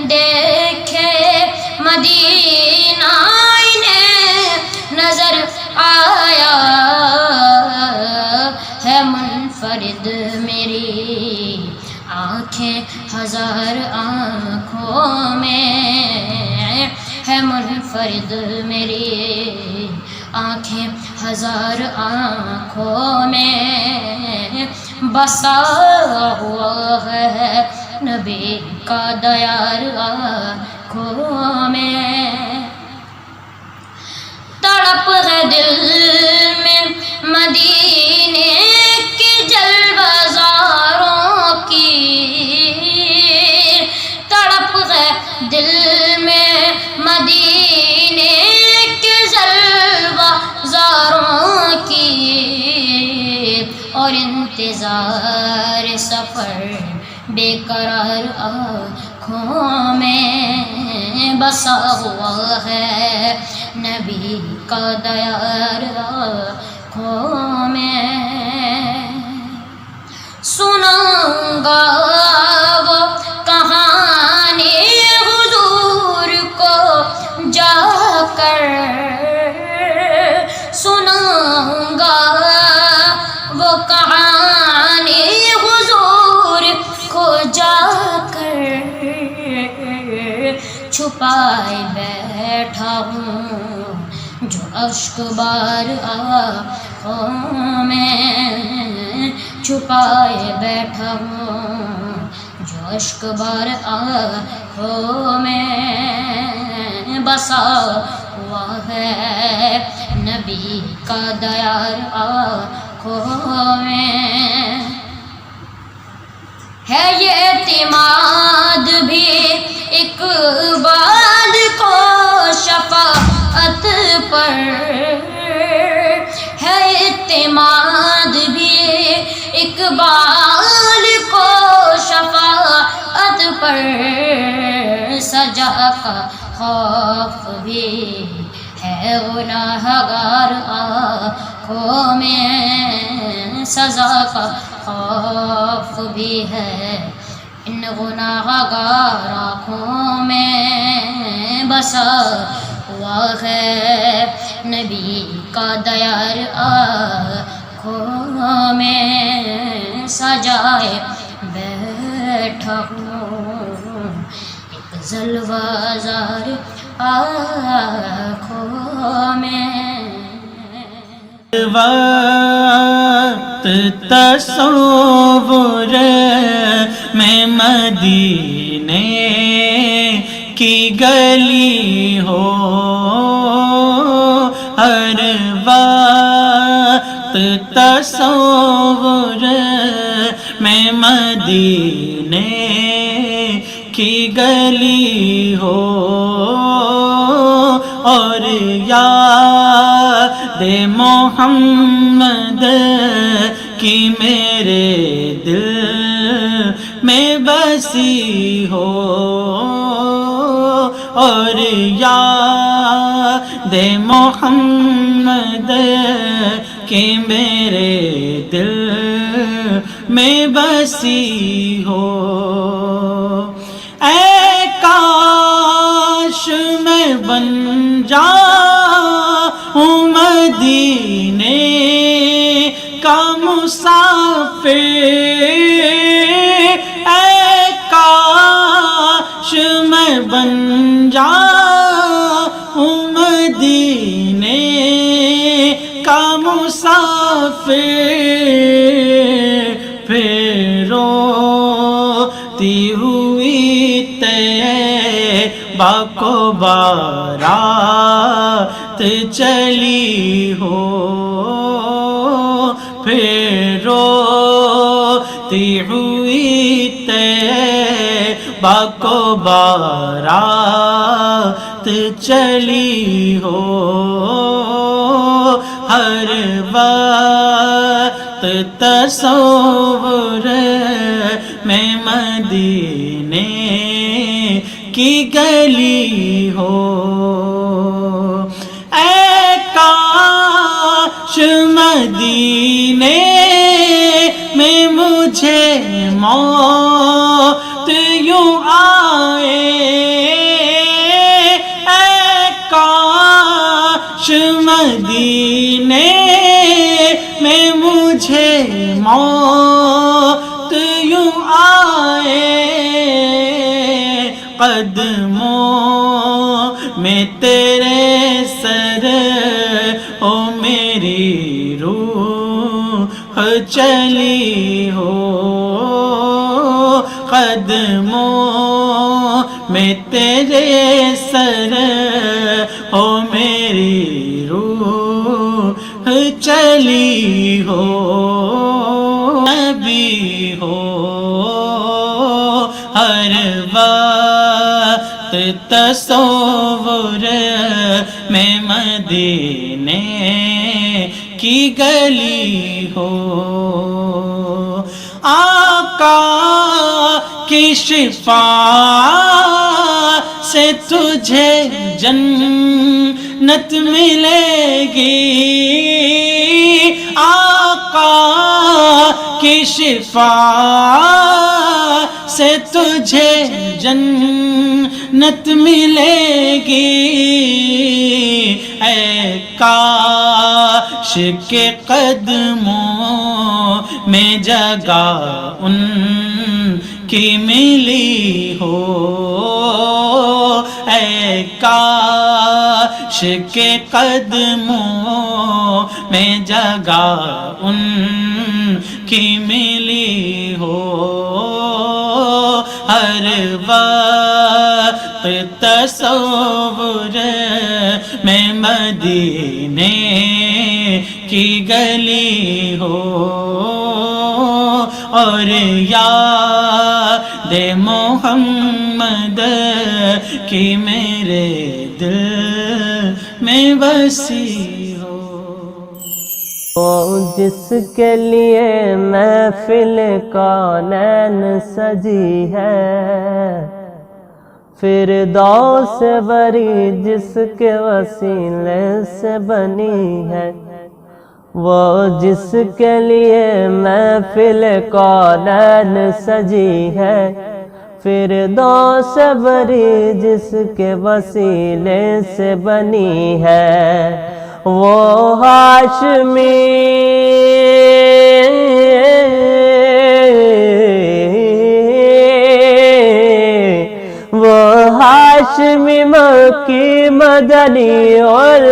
دیکھے مدینہ انہیں نظر آیا ہے منفرد میری آنکھیں ہزار آنکھوں میں ہے منفرد میری آنکھیں ہزار آنکھوں میں بسا ہوا ہے نبی کا دیار آنکھوں میں تڑپ ہے دل میں مدینے کی جلوہ زاروں کی تڑپ ہے دل میں مدینے کی جلوہ زاروں کی اور انتظار سفر بے قرار آنکھوں میں بسا ہوا ہے نبی کا دیار آنکھوں میں سنوں گا وہ کہانی حضور کو جا کر سنوں گا وہ کہانی حضور کو جا کر چھپائے بیٹھا ہوں جو اشک بار آنکھوں میں چھپائے بیٹھا ہوں جو اشک بار آنکھوں میں بسا ہوا ہے نبی کا دیار آنکھوں میں ہے یہ اعتماد بھی اقبال کو شفاعت پر ہے اعتماد بھی اقبال کو شفاعت پر سجا کا خوف بھی ہے گناہگار آنکھوں میں سزا کا خوف بھی ہے ان گناہگار آنکھوں میں بسا ہوا ہے نبی کا دیار آنکھوں میں سجائے بیٹھا ہوں ایک جلوہ زار آنکھوں میں وقت تصور میں مدینے کی گلی ہو ہر وقت تصور میں مدینے کی گلی ہو اور یاد محمد کی میرے دل میں بسی ہو اور یاد محمد کی میرے دل میں بسی ہو اے کاش میں بن جاؤں مدینے کا مسافر اے کاش میں بن جاؤں مدینے کا مسافر پھر روتی ہوئی طیبہ کو بارات چلی ہو پھر روتی ہوئی طیبہ کو بارات چلی ہو ہر وقت تصور میں مدینے کی گلی ہو اے کاش مدینے میں مجھے موت یوں آئے مدینے میں مجھے موت یوں آئے، قدموں میں تیرے سر ہو میری روح چلی ہو، قدموں میں تیرے سر ہو میری روح چلی ہو، نبی ہو ہر وقت تصور میں مدینے کی گلی ہو، آقا کی شفاعت سے تجھے جنت ملے گی، آقا کی شفاعت سے تجھے جنت ملے گی، اے کاش کے قدموں میں جگہ ان کی ملی ہو، اے کاش کے قدموں میں جگہ ان کی ملی ہو، ہر وقت تصور میں مدینے کی گلی ہو، اور یاد محمد کی میرے دل میں بسی ہو۔ وہ جس کے لیے محفل کونین سجی ہے، فردوس بری جس کے وسیلے سے بنی ہے، وہ جس کے لیے محفل کونین سجی ہے، فردوس بری جس کے وسیلے سے بنی ہے، وہ ہاشمی مکی مدنی اور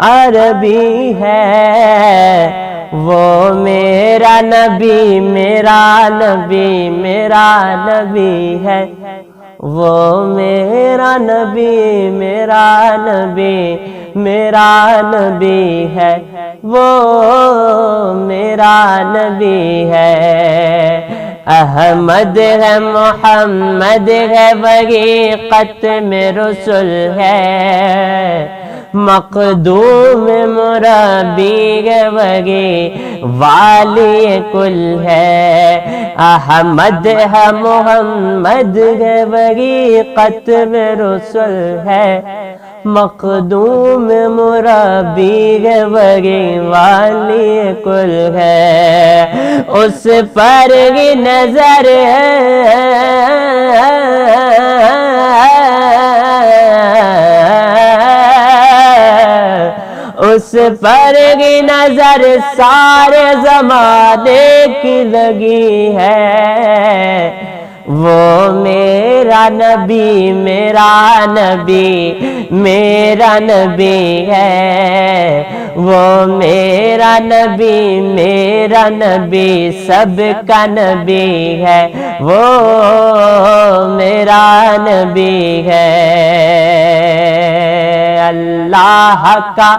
عربی ہے، وہ میرا نبی میرا نبی میرا نبی ہے، وہ میرا نبی میرا نبی میرا نبی ہے، وہ میرا نبی ہے، احمد ہے محمد ہے وہی ختم رسل ہے، مقدوم مربی ہے وہی والی کل ہے، احمد ہے محمد ہے وہی ختم رسل ہے، مقدوم مربی ہے وہی والی کل ہے، اس پر ہی نظر ہے اس پر ہی نظر سارے زمانے کی لگی ہے، وہ میرا نبی میرا نبی میرا نبی ہے، وہ میرا نبی میرا نبی سب کا نبی ہے، وہ میرا نبی ہے، اللہ کا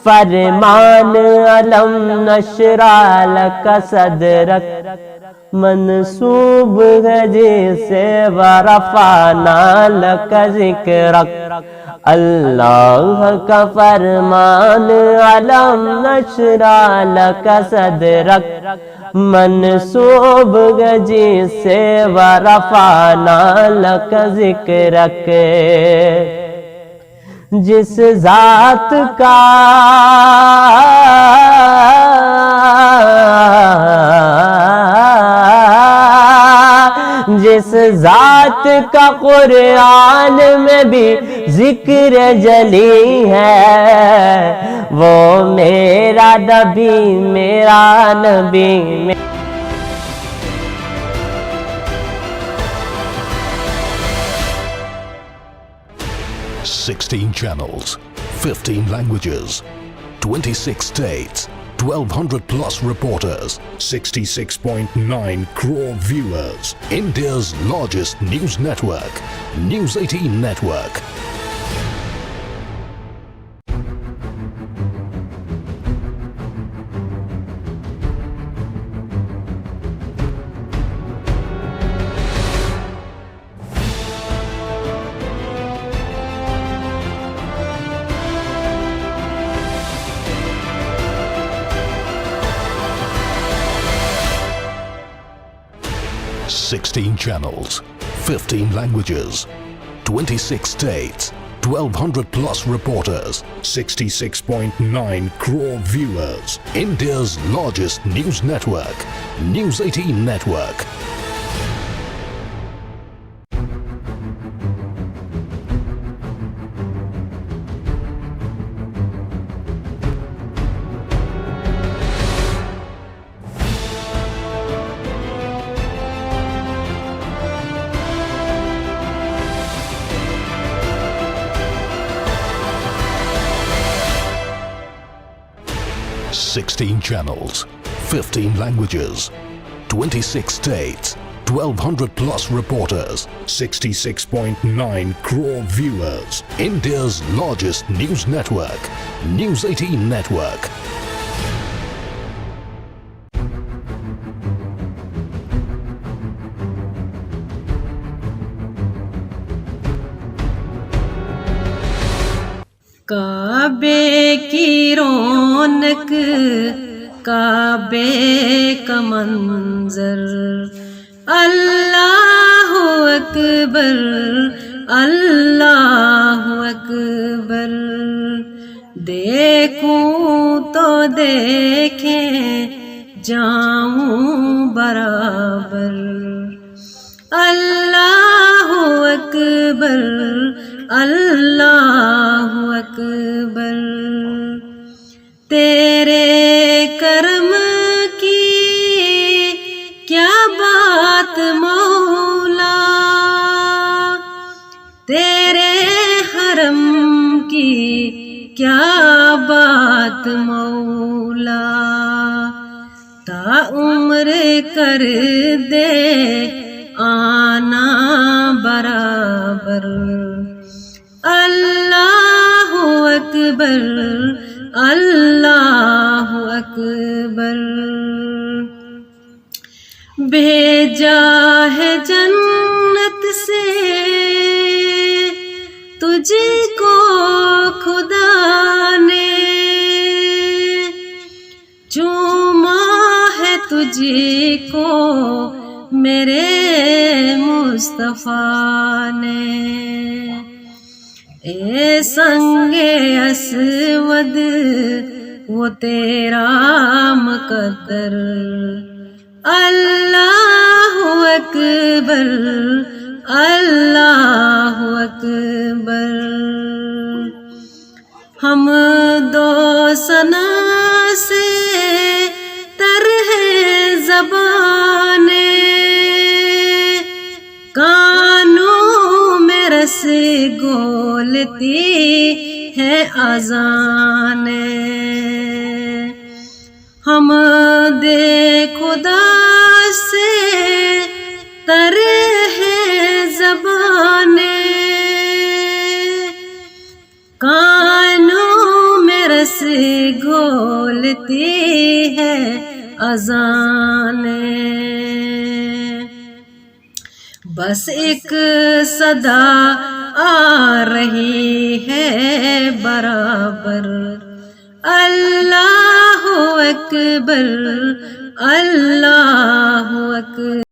فرمان علم نشرح لک صدرک منسوب ہے جسے ورفعنا لک ذکرک، اللہ کا فرمان علم نشرح لک صدرک منسوب ہے جسے ورفعنا لک ذکرک، جس ذات کا جس ذات کا قرآن میں بھی ذکر جلی ہے، وہ میرا نبی، میرا نبی۔ 16 channels, 15 languages, 26 states, 1200 plus reporters, 66.9 crore viewers. India's largest news network, News 18 Network. Sixteen channels, 15 languages, 26 states, 1200 plus reporters, 66.9 crore viewers. India's largest news network, News 18 Network. Sixteen channels, 15 languages, 26 states, 1200 plus reporters, 66.9 crore viewers. India's largest news network, News 18 Network. کعبے کی رونق، کعبے کا منظر، اللہ اکبر، اللہ اکبر۔ دیکھوں تو دیکھیں جاؤں برابر، اللہ اکبر، اللہ اکبر۔ تیرے کرم کی کیا بات مولا، تیرے حرم کی کیا بات مولا، تا عمر کر دے آنا برابر، اللہ اکبر، اللہ اکبر۔ بھیجا ہے جنت سے تجھ کو خدا نے، چوما ہے تجھ کو میرے مصطفیٰ نے۔ اے سنگ اسود وہ تیرا مقدر، اللہ اکبر، اللہ اکبر۔ ہم دو ثنا سے تر ہے زبانیں، کانوں میں رس گولتی ہے اذانیں، ہم دے خدا سے تر ہے زبانیں، کانوں میں رس گھولتی ہے اذانیں۔ بس ایک صدا آ رہی ہے برابر، اللہ اکبر، اللہ اکبر۔